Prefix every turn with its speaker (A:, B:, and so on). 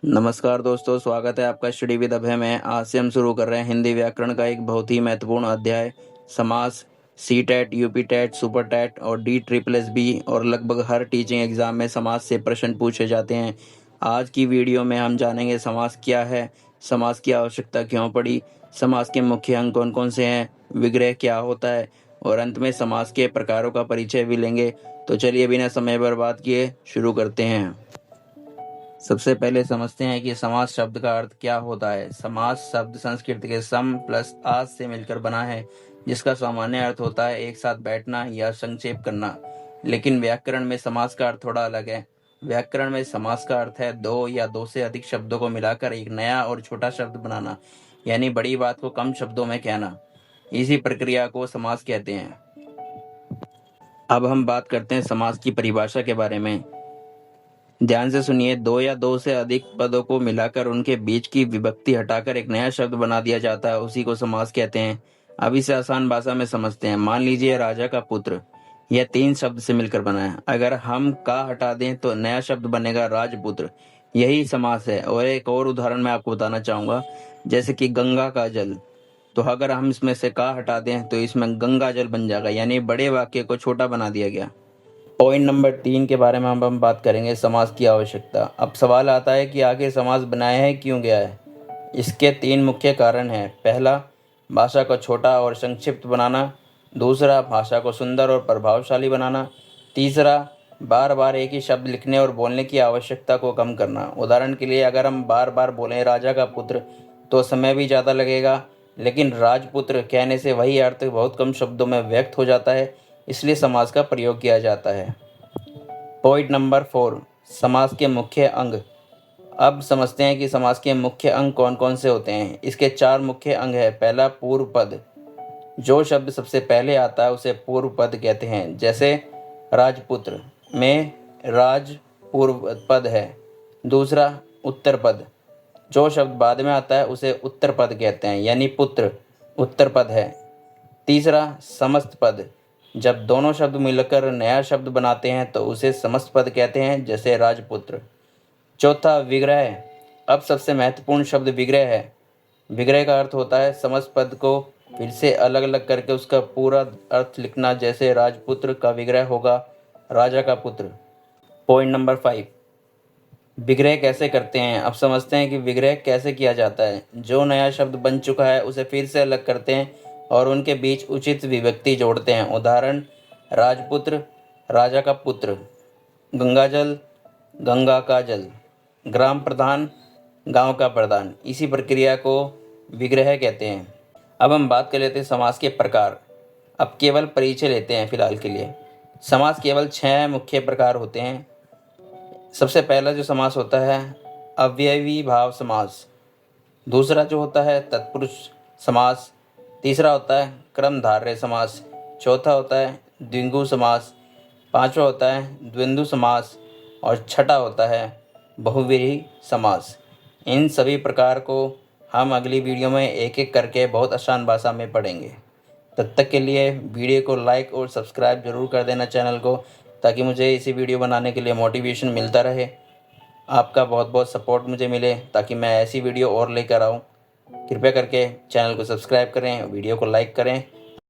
A: नमस्कार दोस्तों, स्वागत है आपका स्टडी विद अभय में। आज से हम शुरू कर रहे हैं हिंदी व्याकरण का एक बहुत ही महत्वपूर्ण अध्याय समास। C TET, UP TET, super TET और डी ट्रिपल एस बी और लगभग हर टीचिंग एग्जाम में समास से प्रश्न पूछे जाते हैं। आज की वीडियो में हम जानेंगे समास क्या है, समास की आवश्यकता क्यों पड़ी, समास के मुख्य अंग कौन कौन से हैं, विग्रह क्या होता है और अंत में समास के प्रकारों का परिचय भी लेंगे। तो चलिए बिना समय बर्बाद किए शुरू करते हैं। सबसे पहले समझते हैं कि समास शब्द का अर्थ क्या होता है। समास शब्द संस्कृत के सम प्लस आस से मिलकर बना है, जिसका सामान्य अर्थ होता है एक साथ बैठना या संक्षेप करना। लेकिन व्याकरण में समास का अर्थ थोड़ा अलग है। व्याकरण में समास का अर्थ है दो या दो से अधिक शब्दों को मिलाकर एक नया और छोटा शब्द बनाना, यानी बड़ी बात को कम शब्दों में कहना। इसी प्रक्रिया को समास कहते हैं। अब हम बात करते हैं समास की परिभाषा के बारे में। ध्यान से सुनिए, दो या दो से अधिक पदों को मिलाकर उनके बीच की विभक्ति हटाकर एक नया शब्द बना दिया जाता है, उसी को समास कहते हैं। अब इसे आसान भाषा में समझते हैं। मान लीजिए राजा का पुत्र, यह तीन शब्द से मिलकर बना है। अगर हम का हटा दें तो नया शब्द बनेगा राजपुत्र। यही समास है। और एक और उदाहरण मैं आपको बताना चाहूंगा, जैसे कि गंगा का जल। तो अगर हम इसमें से का हटा दें तो इसमें गंगा जल बन जाएगा, यानी बड़े वाक्य को छोटा बना दिया गया। पॉइंट नंबर 3 के बारे में हम बात करेंगे, समास की आवश्यकता। अब सवाल आता है कि आखिर समास बनाया है क्यों गया है। इसके तीन मुख्य कारण हैं। पहला, भाषा को छोटा और संक्षिप्त बनाना। दूसरा, भाषा को सुंदर और प्रभावशाली बनाना। तीसरा, बार बार एक ही शब्द लिखने और बोलने की आवश्यकता को कम करना। उदाहरण के लिए, अगर हम बार बार बोलें राजा का पुत्र तो समय भी ज़्यादा लगेगा, लेकिन राजपुत्र कहने से वही अर्थ बहुत कम शब्दों में व्यक्त हो जाता है, इसलिए समास का प्रयोग किया जाता है। पॉइंट नंबर 4, समास के मुख्य अंग। अब समझते हैं कि समास के मुख्य अंग कौन कौन से होते हैं। इसके चार मुख्य अंग है। पहला, पूर्व पद। जो शब्द सबसे पहले आता है उसे पूर्व पद कहते हैं। जैसे राजपुत्र में राज पूर्व पद है। दूसरा, उत्तर पद। जो शब्द बाद में आता है उसे उत्तर पद कहते हैं, यानी पुत्र उत्तर पद है। तीसरा, समस्त पद। जब दोनों शब्द मिलकर नया शब्द बनाते हैं तो उसे समस्त पद कहते हैं, जैसे राजपुत्र। चौथा, विग्रह। अब सबसे महत्वपूर्ण शब्द विग्रह है। विग्रह का अर्थ होता है समस्त पद को फिर से अलग अलग करके उसका पूरा अर्थ लिखना। जैसे राजपुत्र का विग्रह होगा राजा का पुत्र। पॉइंट नंबर 5, विग्रह कैसे करते हैं। अब समझते हैं कि विग्रह कैसे किया जाता है। जो नया शब्द बन चुका है उसे फिर से अलग करते हैं और उनके बीच उचित विभक्ति जोड़ते हैं। उदाहरण, राजपुत्र राजा का पुत्र, गंगाजल गंगा का जल, ग्राम प्रधान गांव का प्रधान। इसी प्रक्रिया को विग्रह कहते हैं। अब हम बात कर लेते हैं समास के प्रकार। अब केवल परिचय लेते हैं फिलहाल के लिए। समास केवल 6 मुख्य प्रकार होते हैं। सबसे पहला जो समास होता है, अव्ययी भाव समास। दूसरा जो होता है, तत्पुरुष समास। तीसरा होता है क्रमधारय समास। चौथा होता है द्विगु समास। पांचवा होता है द्वंद्व समास। और छठा होता है बहुव्रीहि समास। इन सभी प्रकार को हम अगली वीडियो में एक एक करके बहुत आसान भाषा में पढ़ेंगे। तब तक के लिए वीडियो को लाइक और सब्सक्राइब जरूर कर देना चैनल को, ताकि मुझे इसी वीडियो बनाने के लिए मोटिवेशन मिलता रहे। आपका बहुत बहुत सपोर्ट मुझे मिले ताकि मैं ऐसी वीडियो और लेकर आऊँ। कृपया करके चैनल को सब्सक्राइब करें, वीडियो को लाइक करें